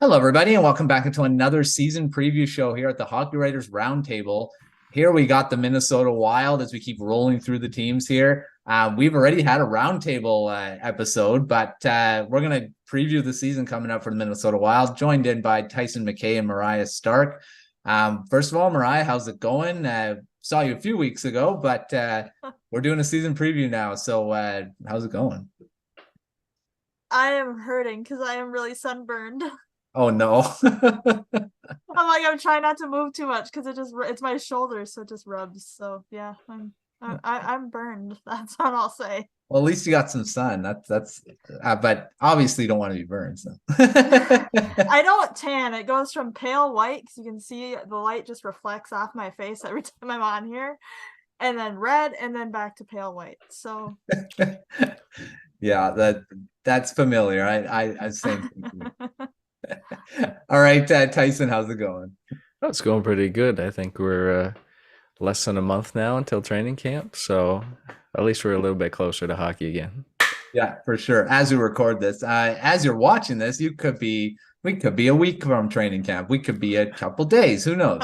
Hello, everybody, and welcome back into another season preview show here at the Hockey Writers Roundtable. Here we got the Minnesota Wild as we keep rolling through the teams here. We've already had a roundtable episode, but we're going to preview the season coming up for the Minnesota Wild, joined in by Tyson, McKay, and Mariah Stark. First of all, Mariah, how's it going? Saw you a few weeks ago, but we're doing a season preview now. So how's it going? I am hurting because I am really sunburned. Oh, no. I'm trying not to move too much because it's my shoulders, so it just rubs. So yeah, I'm burned. That's what I'll say. Well, at least you got some sun. But obviously you don't want to be burned. So. I don't tan. It goes from pale white because you can see the light just reflects off my face every time I'm on here, and then red, and then back to pale white. So Yeah, that's familiar. I same thing. All right, Tyson, how's it going? Oh, it's going pretty good. I think we're less than a month now until training camp, so at least we're a little bit closer to hockey again. Yeah, for sure. As we record this, as you're watching this, we could be a week from training camp. We could be a couple days. Who knows?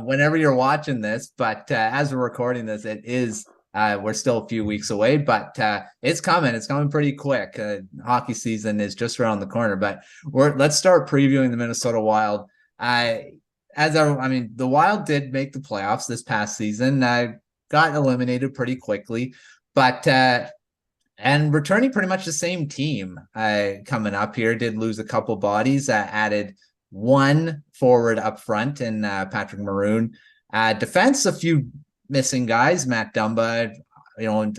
Whenever you're watching this, but as we're recording this, it is we're still a few weeks away, but it's coming. It's coming pretty quick. Hockey season is just around the corner. But let's start previewing the Minnesota Wild. The Wild did make the playoffs this past season. Got eliminated pretty quickly, but and returning pretty much the same team coming up here. Did lose a couple bodies, added one forward up front in Patrick Maroon. Defense, a few missing guys. Matt Dumba,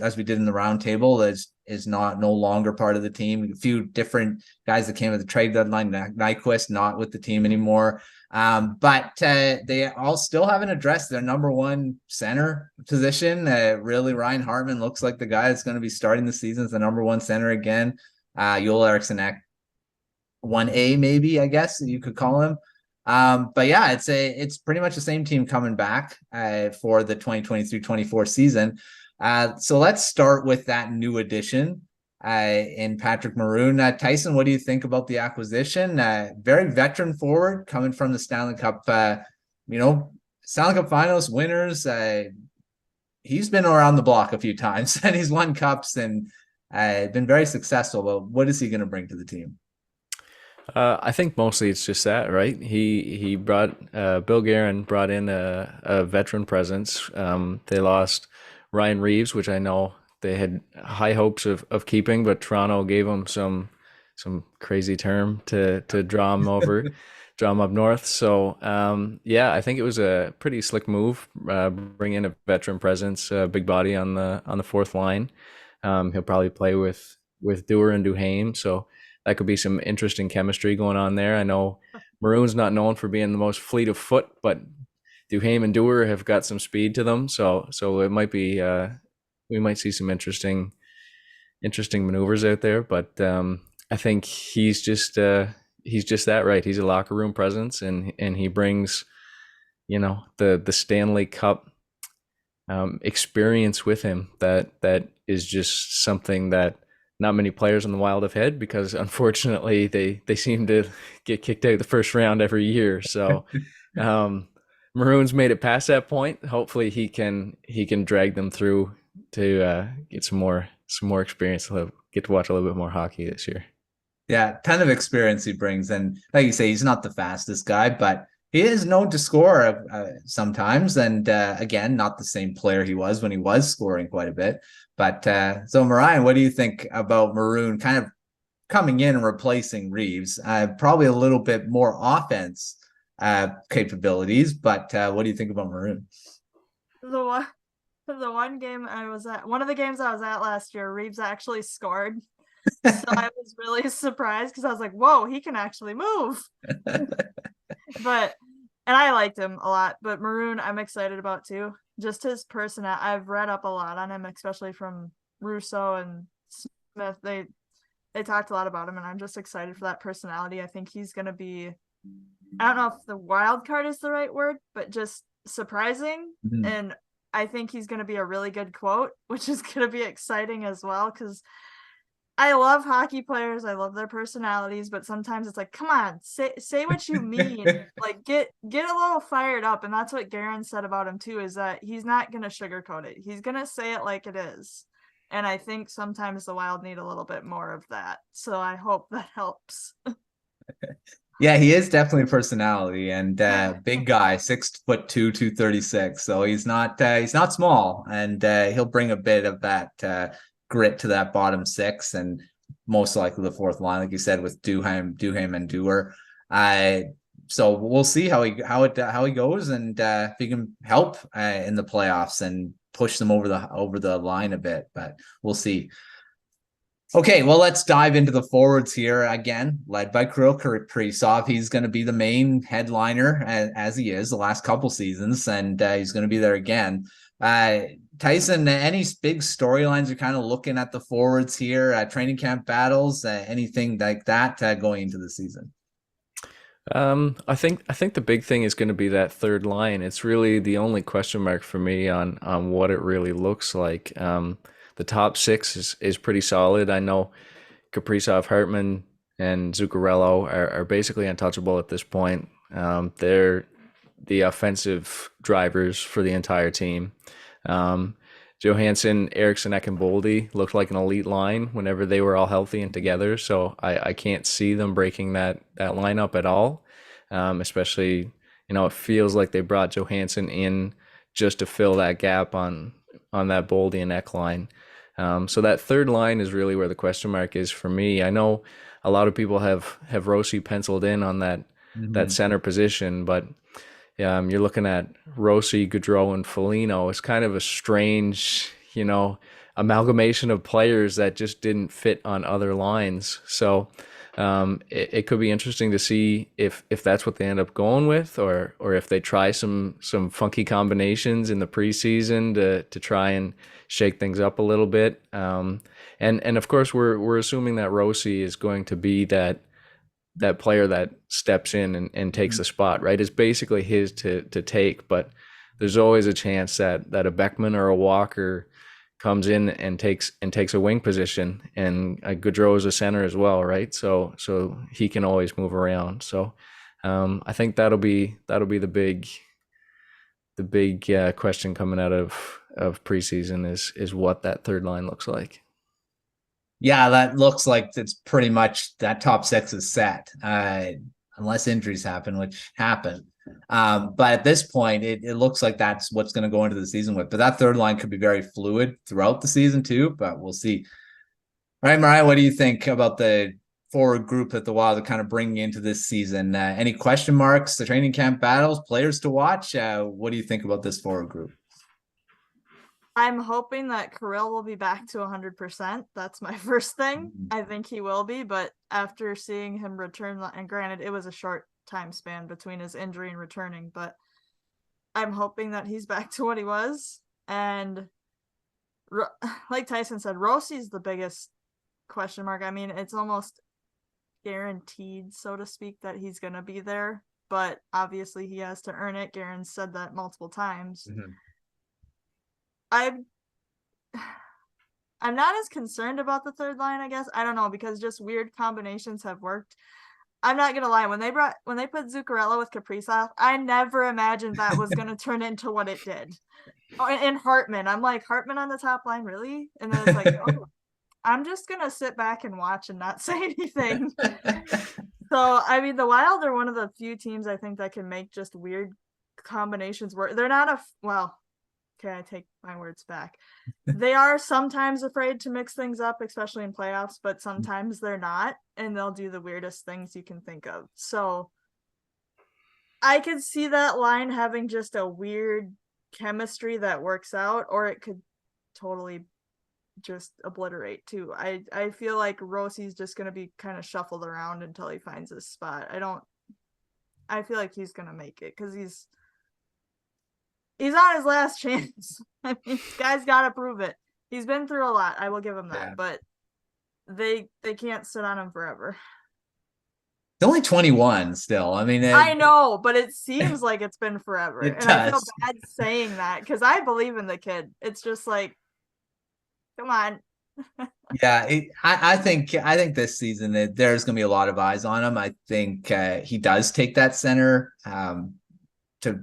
as we did in the roundtable, is no longer part of the team. A few different guys that came at the trade deadline. Nyquist not with the team anymore. But they all still haven't addressed their number one center position. Really, Ryan Hartman looks like the guy that's going to be starting the season as the number one center again. Joel Eriksson Ek 1A, maybe, I guess you could call him. But yeah, it's pretty much the same team coming back for the 2023-24 season. So let's start with that new addition in Patrick Maroon. Tyson, what do you think about the acquisition? Very veteran forward coming from the Stanley Cup, Stanley Cup Finals winners. He's been around the block a few times and he's won cups and been very successful. But what is he going to bring to the team? I think mostly it's just that, right? He brought Bill Guerin brought in a veteran presence. They lost Ryan Reeves, which I know they had high hopes of keeping, but Toronto gave him some crazy term to draw him over, draw him up north. So yeah, I think it was a pretty slick move. Bring in a veteran presence, big body on the fourth line. He'll probably play with Dewar and Duhaime, so that could be some interesting chemistry going on there. I know Maroon's not known for being the most fleet of foot, but Duhaime and Dewar have got some speed to them, so it might be we might see some interesting maneuvers out there. But I think he's just that, right. He's a locker room presence, and he brings the Stanley Cup experience with him that is just something that not many players in the Wild have had, because unfortunately they seem to get kicked out the first round every year. So Maroon's made it past that point. Hopefully he can drag them through to get some more experience. Get to watch a little bit more hockey this year. Yeah, ton of experience he brings, and like you say, he's not the fastest guy, but he is known to score sometimes. And again, not the same player he was when he was scoring quite a bit. But so, Mariah, what do you think about Maroon kind of coming in and replacing Reeves? Probably a little bit more offense capabilities, but what do you think about Maroon? the one the one game I was at, one of the games I was at last year, Reeves actually scored. So I was really surprised because I was like, whoa, he can actually move. But and I liked him a lot, but Maroon I'm excited about too. Just his personality. I've read up a lot on him, especially from Russo and Smith. They talked a lot about him, and I'm just excited for that personality. I think he's gonna be, I don't know if the wild card is the right word, but just surprising. Mhm. And I think he's gonna be a really good quote, which is gonna be exciting as well, because I love hockey players. I love their personalities, but sometimes it's like, come on, say what you mean. Like get a little fired up. And that's what Guerin said about him too, is that he's not gonna sugarcoat it. He's gonna say it like it is. And I think sometimes the Wild need a little bit more of that. So I hope that helps. Yeah, he is definitely a personality, and big guy, 6'2", 236. So he's not small, and he'll bring a bit of that grit to that bottom six, and most likely the fourth line, like you said, with Duhaime and Dewar. So we'll see how he goes, and if he can help in the playoffs and push them over the line a bit, but we'll see. Okay, well, let's dive into the forwards here again, led by Kirill Kaprizov. He's going to be the main headliner, as he is the last couple seasons, and he's going to be there again. Tyson, any big storylines you're kind of looking at the forwards here, training camp battles, anything like that going into the season? I think the big thing is going to be that third line. It's really the only question mark for me on what it really looks like. The top six is pretty solid. I know Kaprizov, Hartman, and Zuccarello are basically untouchable at this point. They're the offensive drivers for the entire team. Johansson, Eriksson, Ekamboldi looked like an elite line whenever they were all healthy and together. So I can't see them breaking that lineup at all. Especially, it feels like they brought Johansson in just to fill that gap on that Boldy and Ek line. So that third line is really where the question mark is for me. I know a lot of people have Rossi penciled in on that center position, but you're looking at Rossi, Gaudreau, and Foligno. It's kind of a strange, amalgamation of players that just didn't fit on other lines. So it could be interesting to see if that's what they end up going with, or if they try some funky combinations in the preseason to try and shake things up a little bit. And of course we're assuming that Rossi is going to be that player that steps in and takes the spot, right? It's basically his to take, but there's always a chance that a Beckman or a Walker comes in and takes a wing position, and Gaudreau is a center as well, right? So he can always move around. So I think that'll be the big question coming out of preseason is what that third line looks like. Yeah, that looks like it's pretty much that top six is set, unless injuries happen, which happen. But at this point, it looks like that's what's going to go into the season with. But that third line could be very fluid throughout the season too, but we'll see. All right, Mariah, what do you think about the forward group that the Wild are kind of bringing into this season? Any question marks, the training camp battles, players to watch? What do you think about this forward group? I'm hoping that Kirill will be back to 100%. That's my first thing. I think he will be, but after seeing him return, and granted, it was a short time span between his injury and returning, but I'm hoping that he's back to what he was. And like Tyson said, Rossi's the biggest question mark. I mean, it's almost guaranteed, so to speak, that he's going to be there, but obviously he has to earn it. Guerin said that multiple times. I'm not as concerned about the third line, I guess. I don't know, because just weird combinations have worked. I'm not gonna lie, when they put Zuccarello with Kaprizov, I never imagined that was gonna turn into what it did. And Hartman, I'm like, Hartman on the top line, really? And then it's like, oh, I'm just gonna sit back and watch and not say anything. So I mean, the Wild are one of the few teams I think that can make just weird combinations work. They're not okay, I take my words back. They are sometimes afraid to mix things up, especially in playoffs, but sometimes they're not, and they'll do the weirdest things you can think of. So I could see that line having just a weird chemistry that works out, or it could totally just obliterate too. I feel like Rossi's just going to be kind of shuffled around until he finds his spot. I feel like he's going to make it because he's on his last chance. I mean, this guy's got to prove it. He's been through a lot. I will give him that, but they can't sit on him forever. He's only 21 still. I mean, I know, but it seems like it's been forever. It and does. I feel bad saying that because I believe in the kid. It's just like, come on, Yeah, I think this season there's going to be a lot of eyes on him. I think he does take that center to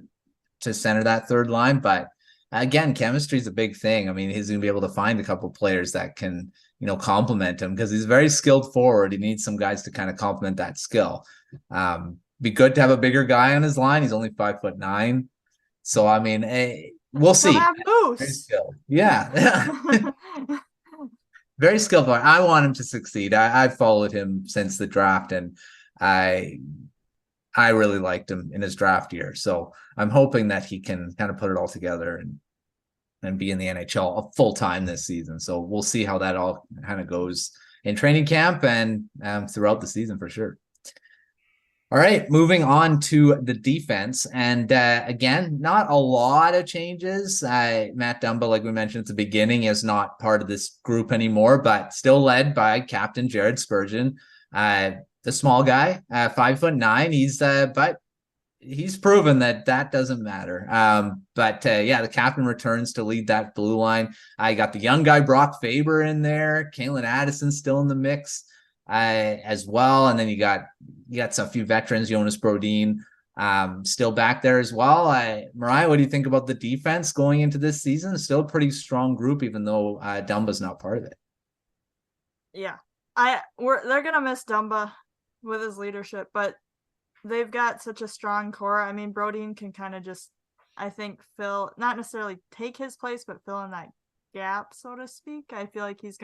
center that third line, but again, chemistry is a big thing. I mean, he's going to be able to find a couple players that can complement him because he's a very skilled forward. He needs some guys to kind of complement that skill. Be good to have a bigger guy on his line. He's only 5'9", so I mean, we'll see. Have Very Moose. skilled. Yeah. Very skillful. I want him to succeed. I've followed him since the draft, and I really liked him in his draft year. So I'm hoping that he can kind of put it all together and be in the NHL full time this season. So we'll see how that all kind of goes in training camp and throughout the season for sure. All right, moving on to the defense. And again, not a lot of changes. Matt Dumba, like we mentioned at the beginning, is not part of this group anymore, but still led by Captain Jared Spurgeon. The small guy, 5'9". But he's proven that doesn't matter. The captain returns to lead that blue line. I got the young guy, Brock Faber, in there. Kalen Addison still in the mix as well. And then you got some few veterans, Jonas Brodin, still back there as well. Mariah, what do you think about the defense going into this season? Still a pretty strong group, even though Dumba's not part of it. Yeah, they're gonna miss Dumba with his leadership, but they've got such a strong core. I mean, Brodin can kind of just, I think, not necessarily take his place, but fill in that gap, so to speak. I feel like he's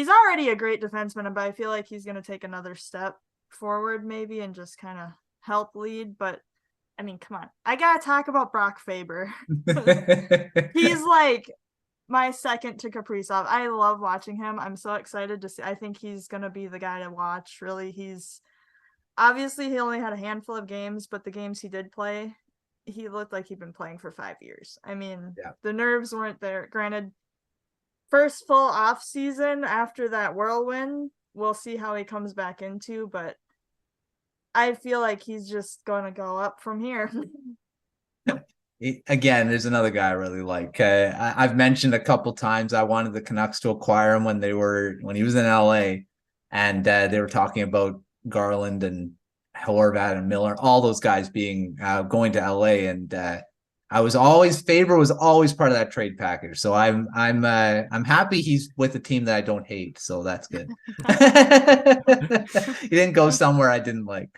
already a great defenseman, but I feel like he's going to take another step forward maybe and just kind of help lead. But I mean, come on, I got to talk about Brock Faber. He's like my second to Kaprizov. I love watching him. I'm so excited to see. I think he's going to be the guy to watch. Really, obviously he only had a handful of games, but the games he did play, he looked like he'd been playing for 5 years. I mean, The nerves weren't there. Granted, first full off season after that whirlwind, we'll see how he comes back into, but I feel like he's just going to go up from here. Again, there's another guy I really like. I've mentioned a couple times I wanted the Canucks to acquire him when he was in LA, and they were talking about Garland and Horvat and Miller, all those guys being going to LA, and Faber was always part of that trade package. So I'm happy he's with a team that I don't hate. So that's good. He didn't go somewhere I didn't like.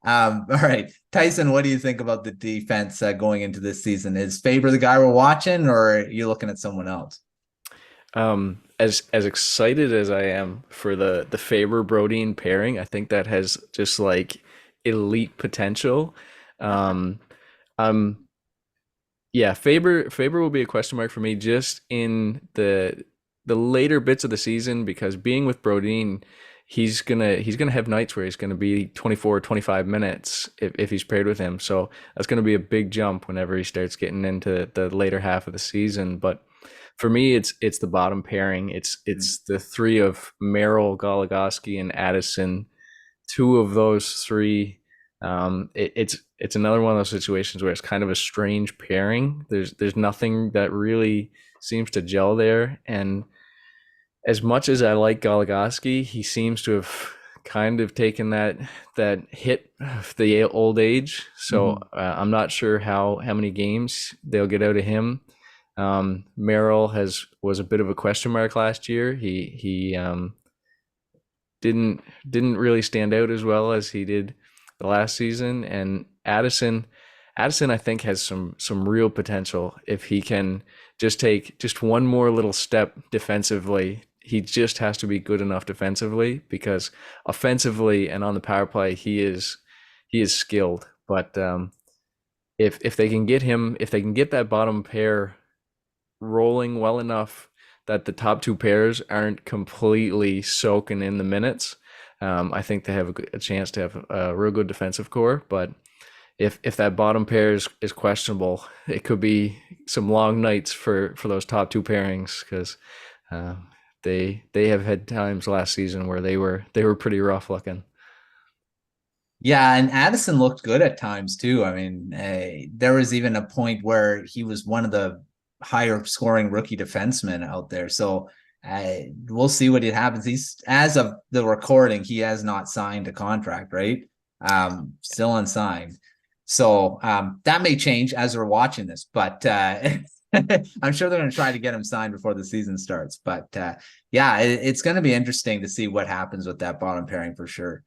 All right, Tyson, what do you think about the defense going into this season? Is Faber the guy we're watching, or are you looking at someone else? As excited as I am for the Faber Brodin pairing, I think that has just like elite potential. Faber will be a question mark for me just in the later bits of the season, because being with Brodin, he's gonna have nights where he's gonna be 24 or 25 minutes if he's paired with him. So that's gonna be a big jump whenever he starts getting into the later half of the season. But for me, it's the bottom pairing. It's the three of Merrill, Goligoski, and Addison. Two of those three. It's another one of those situations where it's kind of a strange pairing. There's nothing that really seems to gel there. And as much as I like Goligoski, he seems to have kind of taken that hit of the old age. So I'm not sure how many games they'll get out of him. Merrill was a bit of a question mark last year. He didn't really stand out as well as he did the last season. And Addison I think has some real potential if he can just take just one more little step defensively. He just has to be good enough defensively, because offensively and on the power play he is skilled. But if they can get that bottom pair rolling well enough that the top two pairs aren't completely soaking in the minutes, I think they have a chance to have a real good defensive core. But if that bottom pair is questionable, it could be some long nights for those top two pairings, because they have had times last season where they were pretty rough looking. Yeah, and Addison looked good at times too. I mean, there was even a point where he was one of the higher scoring rookie defenseman out there. So we'll see what happens. He's, as of the recording, he has not signed a contract, right? Still unsigned. So that may change as we're watching this, but I'm sure they're going to try to get him signed before the season starts. But yeah, it's going to be interesting to see what happens with that bottom pairing for sure.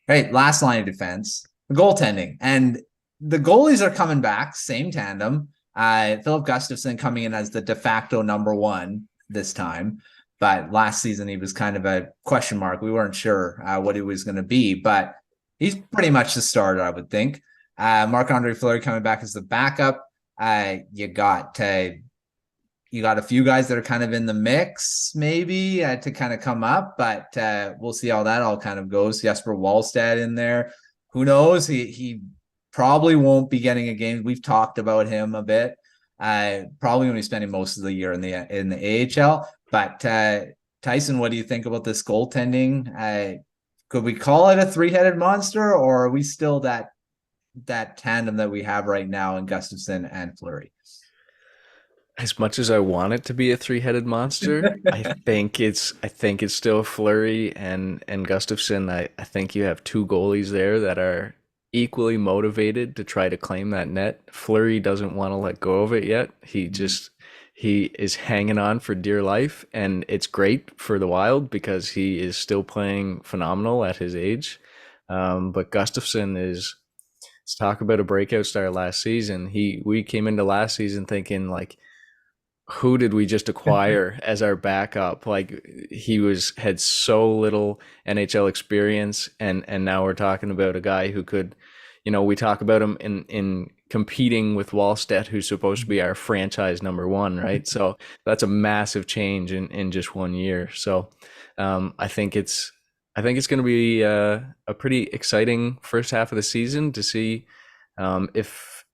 All right, last line of defense, goaltending. And the goalies are coming back, same tandem. Filip Gustavsson coming in as the de facto number one this time. But last season, he was kind of a question mark. We weren't sure what he was going to be, but he's pretty much the starter, I would think. Marc-Andre Fleury coming back as the backup. You got a few guys that are kind of in the mix, maybe to kind of come up, but we'll see how that all kind of goes. Jesper Wallstedt in there. Who knows? He probably won't be getting a game. We've talked about him a bit. Probably going to be spending most of the year in the AHL. But Tyson, what do you think about this goaltending? Could we call it a three-headed monster, or are we still that tandem that we have right now in Gustavsson and Fleury? As much as I want it to be a three-headed monster, I think it's still Fleury and Gustavsson. I think you have two goalies there that are equally motivated to try to claim that net. Fleury doesn't want to let go of it yet. He is hanging on for dear life, and it's great for the Wild because he is still playing phenomenal at his age. But Gustavsson is, let's talk about a breakout star last season. We came into last season thinking, like, who did we just acquire as our backup? Like, he had so little NHL experience, and now we're talking about a guy who could, we talk about him in competing with Wallstedt, who's supposed to be our franchise number one, right? So that's a massive change in just 1 year. So I think it's going to be a pretty exciting first half of the season to see if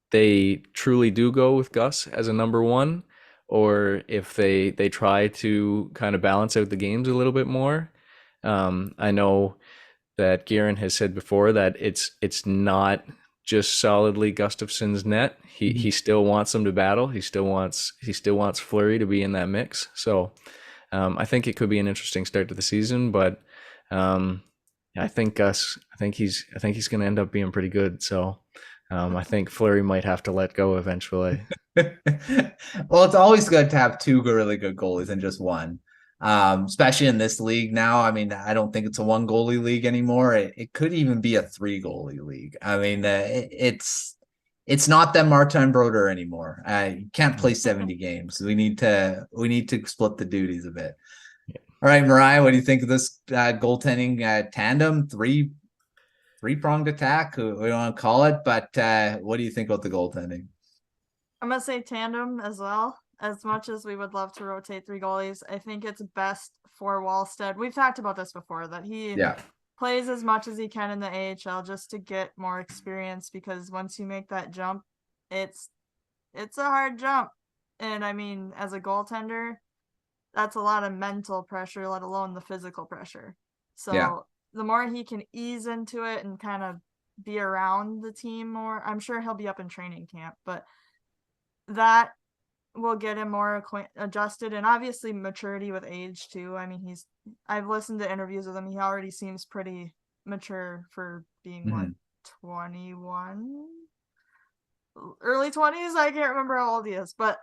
they truly do go with Gus as a number one, or if they try to kind of balance out the games a little bit more. I know that Guerin has said before that it's not just solidly Gustafsson's net. He still wants them to battle. He still wants Fleury to be in that mix. So I think it could be an interesting start to the season, but I think Gus, I think he's going to end up being pretty good. So I think Fleury might have to let go eventually. Well, it's always good to have two really good goalies than just one, especially in this league now. I mean, I don't think it's a one goalie league anymore. It could even be a three goalie league. I mean, it's not that Martin Brodeur anymore. You can't play 70 games. We need to split the duties a bit. Yeah. All right, Mariah, what do you think of this goaltending tandem? Three-pronged attack, we don't want to call it, but what do you think about the goaltending? I'm going to say tandem as well. As much as we would love to rotate three goalies, I think it's best for Wallstedt. We've talked about this before, that he plays as much as he can in the AHL just to get more experience, because once you make that jump, it's a hard jump. And I mean, as a goaltender, that's a lot of mental pressure, let alone the physical pressure. So the more he can ease into it and kind of be around the team more, I'm sure he'll be up in training camp, but that will get him more adjusted, and obviously maturity with age too. I mean, I've listened to interviews with him. He already seems pretty mature for being 21, early 20s. I can't remember how old he is, but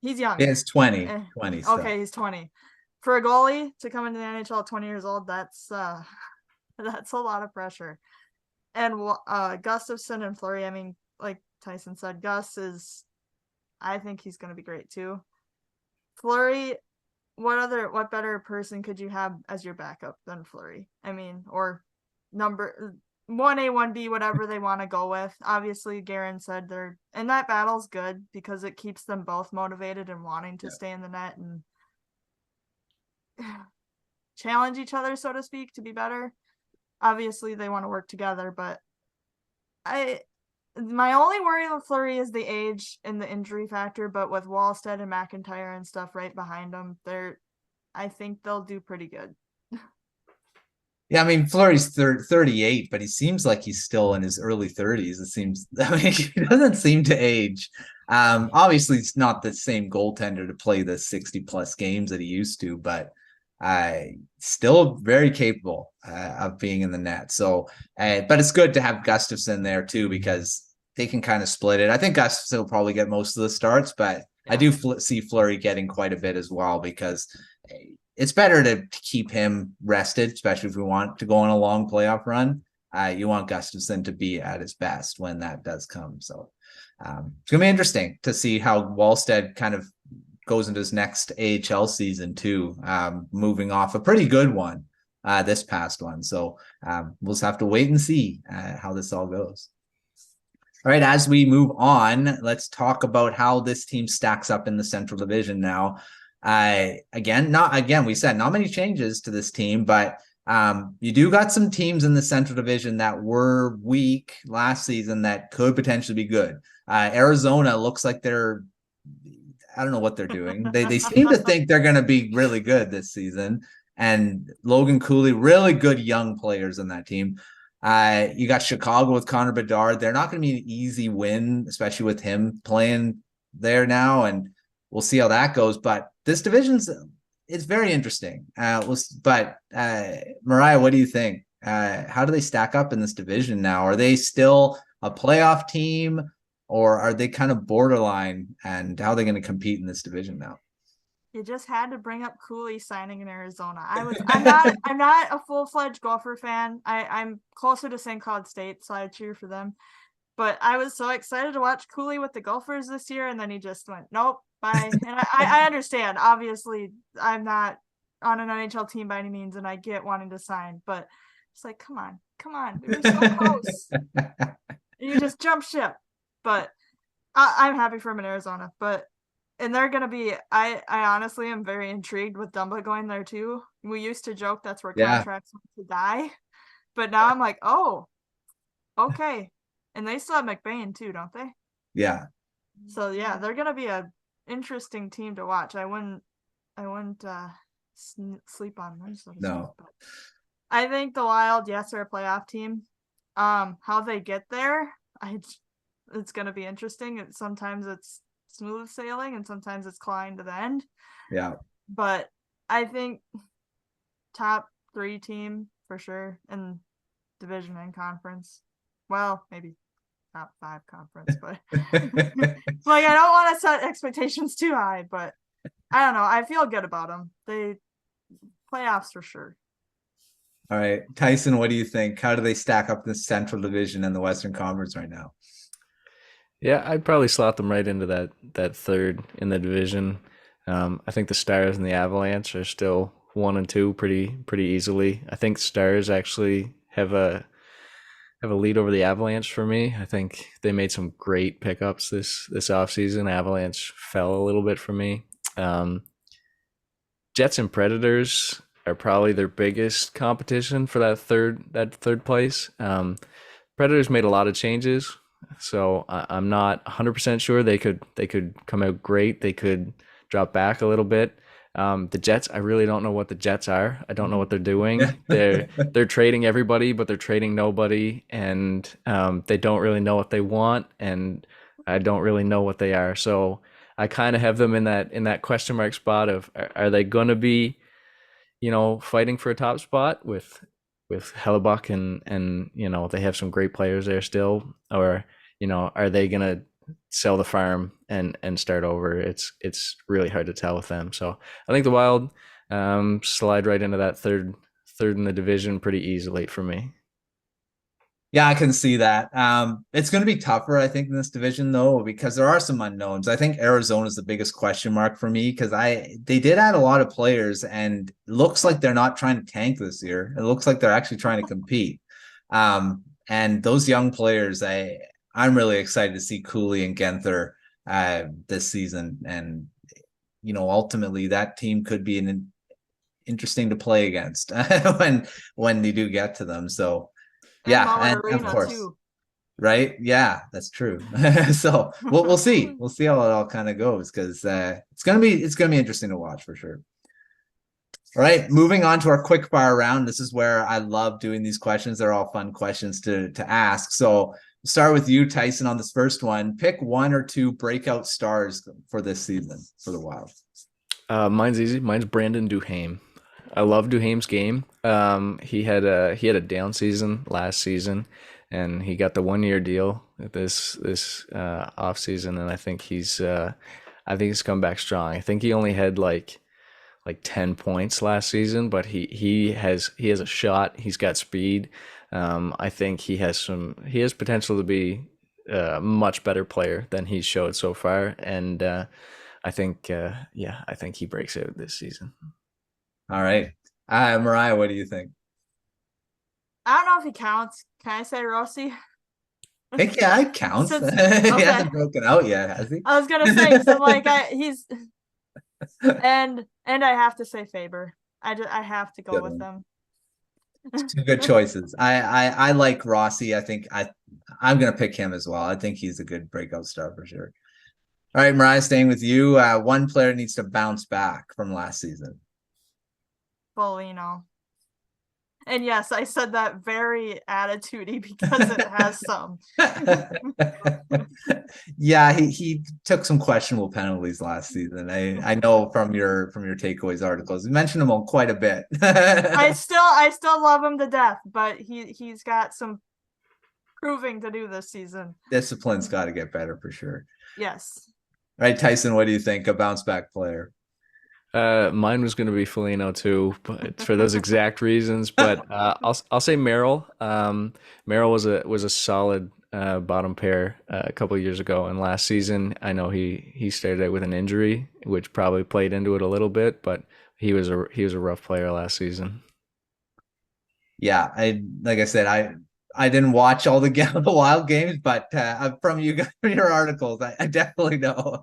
he's young. Yeah, it's 20. 20 stuff. Okay, he's 20. For a goalie to come into the NHL at 20 years old, that's a lot of pressure. And Gustavsson and Fleury, I mean, like Tyson said, I think he's going to be great too. Fleury, what better person could you have as your backup than Fleury? I mean, or number 1A, 1B, whatever they want to go with. Obviously, Guerin said and that battle's good because it keeps them both motivated and wanting to stay in the net and challenge each other, so to speak, to be better. Obviously, they want to work together, but my only worry with Fleury is the age and the injury factor, but with Wallstedt and McIntyre and stuff right behind them, I think they'll do pretty good. Yeah, I mean, Fleury's 38, but he seems like he's still in his early 30s. It seems, I mean, he doesn't seem to age. Obviously, it's not the same goaltender to play the 60 plus games that he used to, but still very capable of being in the net. So, but it's good to have Gustavsson there too, because they can kind of split it. I think Gustavsson will probably get most of the starts, but I do see Fleury getting quite a bit as well, because it's better to keep him rested, especially if we want to go on a long playoff run. You want Gustavsson to be at his best when that does come. So it's going to be interesting to see how Wallstead kind of goes into his next AHL season too, moving off a pretty good one this past one. So we'll just have to wait and see how this all goes. All right, as we move on, let's talk about how this team stacks up in the Central Division now. We said not many changes to this team, but you do got some teams in the Central Division that were weak last season that could potentially be good. Arizona looks like I don't know what they're doing. They seem to think they're going to be really good this season. And Logan Cooley, really good young players in that team. You got Chicago with Connor Bedard. They're not going to be an easy win, especially with him playing there now. And we'll see how that goes. But this division's it's very interesting. Mariah, what do you think? How do they stack up in this division now? Are they still a playoff team, or are they kind of borderline? And how are they going to compete in this division now? You just had to bring up Cooley signing in Arizona. I'm not a full-fledged Gopher fan. I'm closer to St. Cloud State, so I cheer for them. But I was so excited to watch Cooley with the Gophers this year, and then he just went, nope, bye. And I understand. Obviously, I'm not on an NHL team by any means, and I get wanting to sign. But it's like, come on. We were so close. You just jump ship. But I'm happy for him in Arizona. And they're going to be, I honestly am very intrigued with Dumba going there too. We used to joke that's where contracts went to die. But now I'm like, oh, okay. And they still have McBain too, don't they? Yeah. So yeah, they're going to be an interesting team to watch. I wouldn't sleep on them. So no. But I think the Wild, yes, are a playoff team. How they get there, it's going to be interesting. Sometimes it's smooth sailing and sometimes it's clawing to the end. Yeah. But I think top 3 team for sure in division and conference. Well, maybe top 5 conference, but like I don't want to set expectations too high, but I don't know. I feel good about them. They playoffs for sure. All right, Tyson, what do you think? How do they stack up in the Central Division and the Western Conference right now? Yeah, I'd probably slot them right into that third in the division. I think the Stars and the Avalanche are still 1 and 2 pretty easily. I think Stars actually have a lead over the Avalanche for me. I think they made some great pickups this offseason. Avalanche fell a little bit for me. Jets and Predators are probably their biggest competition for that third place. Predators made a lot of changes. So I'm not 100% sure they could come out great. They could drop back a little bit. The Jets, I really don't know what the Jets are. I don't know what they're doing. They're trading everybody, but they're trading nobody, and they don't really know what they want, and I don't really know what they are. So I kind of have them in that question mark spot of are they going to be, fighting for a top spot with Hellebuck and they have some great players there still, or are they gonna sell the farm and start over? It's really hard to tell with them. So I think the Wild slide right into that third in the division pretty easily for me. Yeah, I can see that. It's going to be tougher, I think, in this division though, because there are some unknowns. I think Arizona is the biggest question mark for me because they did add a lot of players, and it looks like they're not trying to tank this year. It looks like they're actually trying to compete. And those young players, I'm really excited to see Cooley and Genther this season, and ultimately that team could be interesting to play against when they do get to them. So. And of course, too. Right? Yeah, that's true. So we'll see. We'll see how it all kind of goes because it's gonna be interesting to watch for sure. All right, moving on to our quick fire round. This is where I love doing these questions. They're all fun questions to ask. So start with you, Tyson, on this first one. Pick one or two breakout stars for this season for the Wild. Mine's easy. Mine's Brandon Duhaime. I love Duhaime's game. He had a down season last season, and he got the 1 year deal this off season, and I think he's come back strong. I think he only had like 10 points last season, but he has a shot. He's got speed. I think he has potential to be a much better player than he's showed so far, and I think he breaks out this season. All right. Mariah, what do you think? I don't know if he counts. Can I say Rossi? I think, yeah, it counts. Okay. He hasn't broken out yet, has he? I was gonna say, because I'm like, he's and I have to say Faber. I have to go Good with one. them. Two good choices. I like Rossi. I think I'm gonna pick him as well. I think he's a good breakout star for sure. All right, Mariah, staying with you. One player needs to bounce back from last season. Foligno. And yes, I said that very attitudey because it has some. Yeah, he took some questionable penalties last season. I know from your takeaways articles. You mentioned him quite a bit. I still love him to death, but he's got some proving to do this season. Discipline's got to get better for sure. Yes. All right, Tyson, what do you think? A bounce back player? Mine was going to be Foligno too, but for those exact reasons. But I'll say Merrill. Merrill was a solid bottom pair a couple of years ago, and last season I know he started out with an injury, which probably played into it a little bit. But he was a rough player last season. Yeah, like I said, I didn't watch all the Wild games, but from your articles, I definitely know.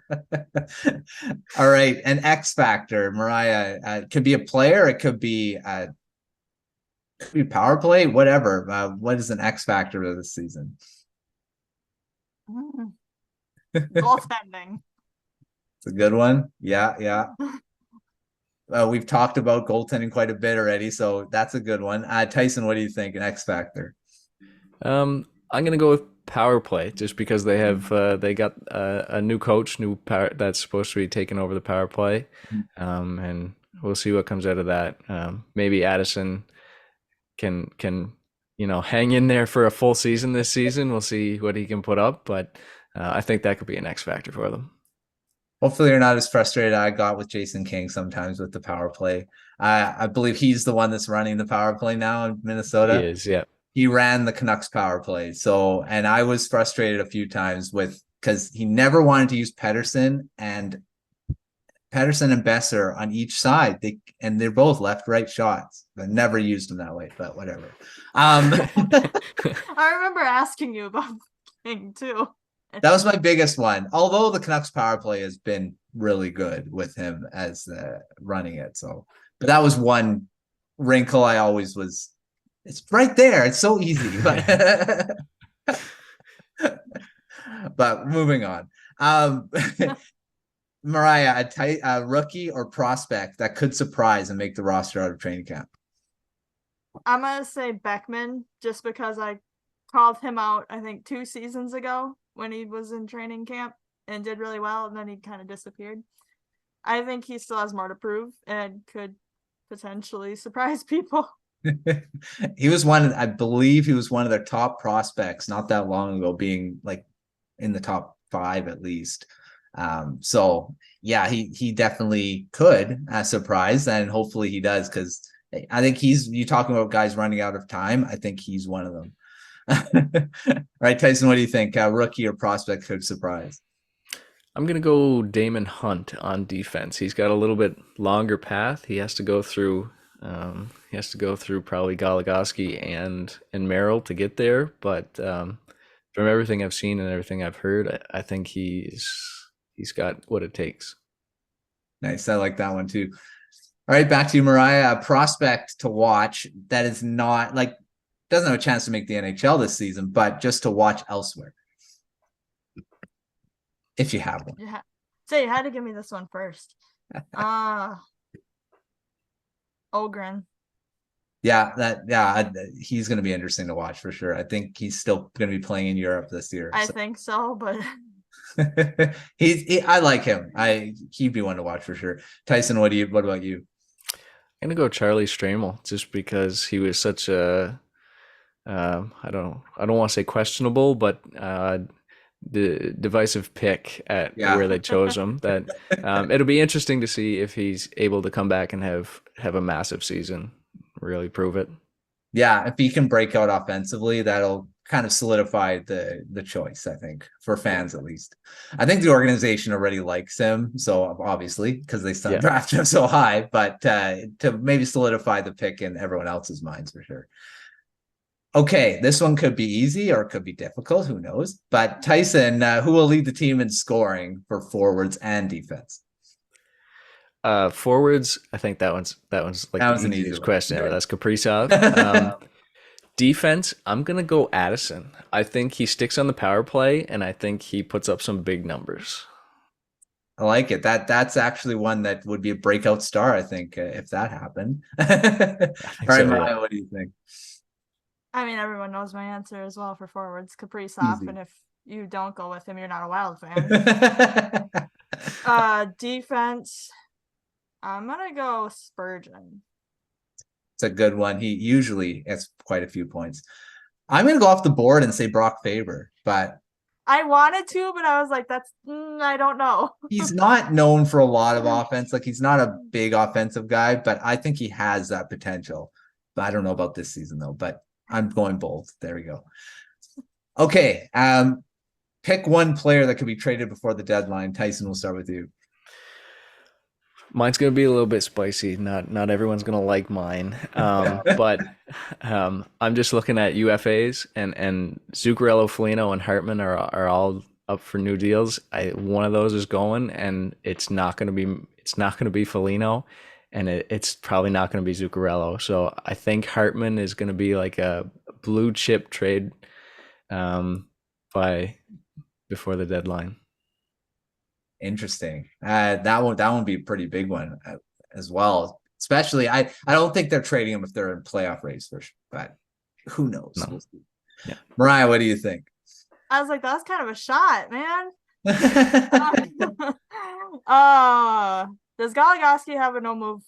All right, an X factor, Mariah. It could be a player, it could be power play, whatever. What is an X factor of this season? Goaltending. It's a good one. Yeah. We've talked about goaltending quite a bit already, so that's a good one. Tyson, what do you think? An X factor? I'm gonna go with power play just because they have they got a new coach, new power that's supposed to be taking over the power play, and we'll see what comes out of that. Maybe Addison can hang in there for a full season this season. We'll see what he can put up, but I think that could be an X factor for them. Hopefully you're not as frustrated I got with Jason King sometimes with the power play. I believe he's the one that's running the power play now in Minnesota. He is, yeah. He ran the Canucks power play. And I was frustrated a few times because he never wanted to use Pettersson and Besser on each side. They're both left-right shots. I never used them that way, but whatever. I remember asking you about King too. That was my biggest one. Although the Canucks power play has been really good with him as running it. But that was one wrinkle I always was. It's right there. It's so easy. But moving on. Mariah, a rookie or prospect that could surprise and make the roster out of training camp? I'm going to say Beckman just because I called him out, I think 2 seasons ago when he was in training camp and did really well, and then he kind of disappeared. I think he still has more to prove and could potentially surprise people. I believe he was one of their top prospects not that long ago, being like in the top 5 at least. So yeah, he definitely could surprise, and hopefully he does, because I think you talking about guys running out of time. I think he's one of them. All right, Tyson, what do you think? Rookie or prospect could surprise? I'm going to go Damon Hunt on defense. He's got a little bit longer path. He has to go through probably Goligoski and Merrill to get there. But from everything I've seen and everything I've heard, I think he's got what it takes. Nice. I like that one too. All right, back to you, Mariah. A prospect to watch that is not doesn't have a chance to make the NHL this season, but just to watch elsewhere. If you have one. Yeah. So you had to give me this one first. Ogren. Yeah, he's going to be interesting to watch for sure. I think he's still going to be playing in Europe this year. I think so, but I like him. He'd be one to watch for sure. Tyson, what about you? I'm gonna go Charlie Stramel just because he was such a I don't want to say questionable, but the divisive pick at where they chose him. That it'll be interesting to see if he's able to come back and have a massive season, really prove it. Yeah, if he can break out offensively, that'll kind of solidify the choice, I think, for fans at least. I think the organization already likes him, so obviously because they drafted him so high, but to maybe solidify the pick in everyone else's minds for sure. Okay, this one could be easy or it could be difficult, who knows? But Tyson, who will lead the team in scoring for forwards and defense? Forwards, I think that one's like the easiest question ever. That's Kaprizov. Defense, I'm gonna go Addison. I think he sticks on the power play, and I think he puts up some big numbers. I like it. That's actually one that would be a breakout star, I think, if that happened. All right, Mariah, what do you think? I mean, everyone knows my answer as well for forwards, Kaprizov, and if you don't go with him, you're not a Wild fan. Defense, I'm gonna go Spurgeon. It's a good one. He usually gets quite a few points. I'm gonna go off the board and say Brock Faber, but I wanted to, but I was like, I don't know. He's not known for a lot of offense. Like, he's not a big offensive guy, but I think he has that potential. But I don't know about this season though, but I'm going bold. There we go. Okay. Pick one player that could be traded before the deadline. Tyson, we'll start with you. Mine's going to be a little bit spicy. Not everyone's going to like mine. But I'm just looking at UFAs and Zuccarello, Foligno, and Hartman are all up for new deals. One of those is going, and it's not going to be Foligno, and it's probably not going to be Zuccarello. So I think Hartman is going to be like a blue chip trade before the deadline. Interesting. That would be a pretty big one as well. Especially, I don't think they're trading him if they're in playoff race for sure, but who knows? No. Yeah. Mariah, what do you think? I was like, that's kind of a shot, man. Does Goligoski have a no move?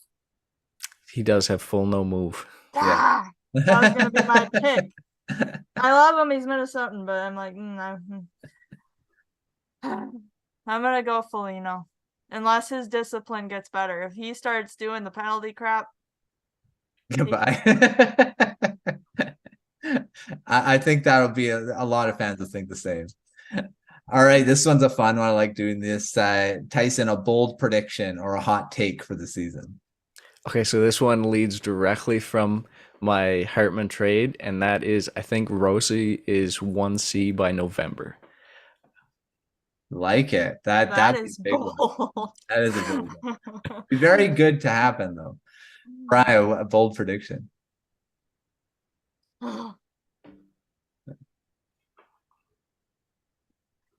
He does have full no move. That was gonna be my pick. I love him. He's Minnesotan, but I'm like, no. I'm gonna go Foligno, unless his discipline gets better. If he starts doing the penalty crap, goodbye. I think that'll be a lot of fans will think the same. All right, this one's a fun one. I like doing this. Tyson, a bold prediction or a hot take for the season? Okay, so this one leads directly from my Hartman trade, and that is, I think Rossi is 1C by November. Like it. That is big one. That is a big one. Be very good to happen though. Brian, a bold prediction.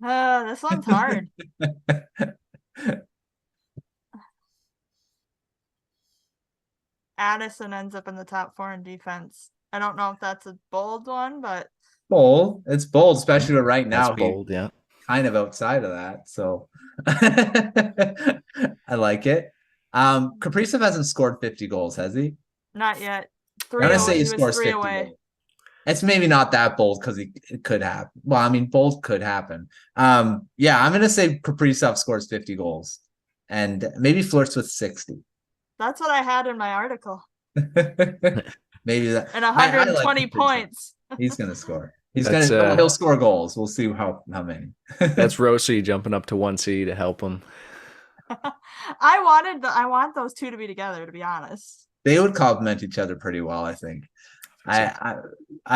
This one's hard. Addison ends up in the top 4 in defense. I don't know if that's a bold one, but bold. It's bold, especially right now. That's bold, yeah. Kind of outside of that, so I like it. Kaprizov hasn't scored 50 goals, has he? Not yet. I'm gonna say he scores 50 goals. It's maybe not that bold because it could happen. Well, I mean, bold could happen. Yeah, I'm gonna say Kaprizov scores 50 goals and maybe flirts with 60. That's what I had in my article. Maybe that. And 120 points. He's gonna score. He'll score goals. We'll see how many. That's Rossi jumping up to 1C to help him. I want those two to be together, to be honest. They would complement each other pretty well, I think. I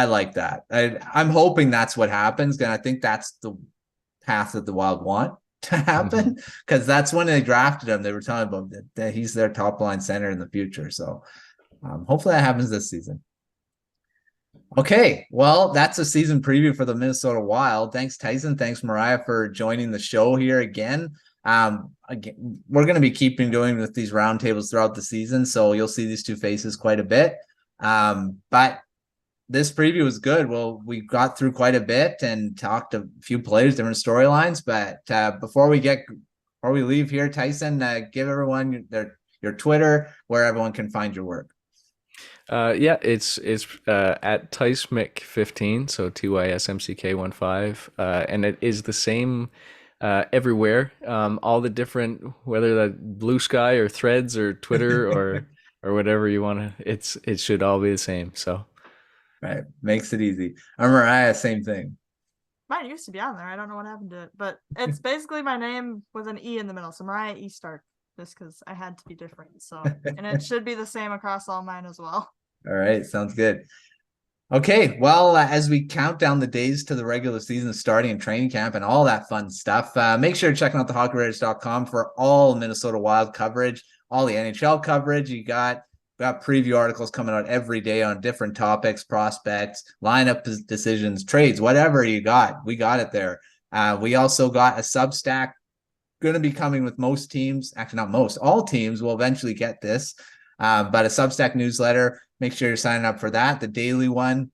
like that. I'm hoping that's what happens, and I think that's the path that the Wild want to happen, because that's when they drafted him. They were talking about that he's their top line center in the future. So hopefully that happens this season. Okay, well, that's a season preview for the Minnesota Wild. Thanks, Tyson. Thanks, Mariah, for joining the show here again. Again, we're going to be keeping doing with these roundtables throughout the season, so you'll see these two faces quite a bit. But this preview was good. Well, we got through quite a bit and talked a few players, different storylines. But before we leave here, Tyson, give everyone your Twitter, where everyone can find your work. Yeah, it's at TysMck15, so TYSMCK15, and it is the same everywhere. All the different, whether that Blue Sky or Threads or Twitter or whatever you want to, it should all be the same. So, right, makes it easy. Mariah, same thing. Mine used to be on there. I don't know what happened to it, but it's basically my name with an E in the middle. So Mariah E Stark, just because I had to be different. So, and it should be the same across all mine as well. All right, sounds good. Okay, well, as we count down the days to the regular season starting and training camp and all that fun stuff, make sure to check out the hockeywriters.com for all Minnesota Wild coverage, all the NHL coverage. You got preview articles coming out every day on different topics, prospects, lineup decisions, trades, whatever you got. We got it there. We also got a Substack going to be coming with most teams. Actually, not most. All teams will eventually get this. But a Substack newsletter, make sure you're signing up for that. The daily one,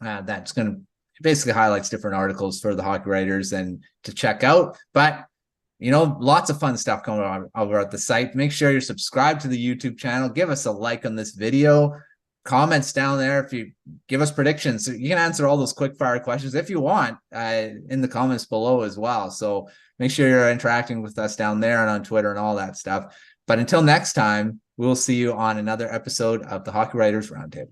that's going to basically highlights different articles for the hockey writers and to check out. But, lots of fun stuff coming on over at the site. Make sure you're subscribed to the YouTube channel. Give us a like on this video. Comments down there. If you give us predictions, you can answer all those quick fire questions if you want in the comments below as well. So make sure you're interacting with us down there and on Twitter and all that stuff. But until next time, we'll see you on another episode of the Hockey Writers Roundtable.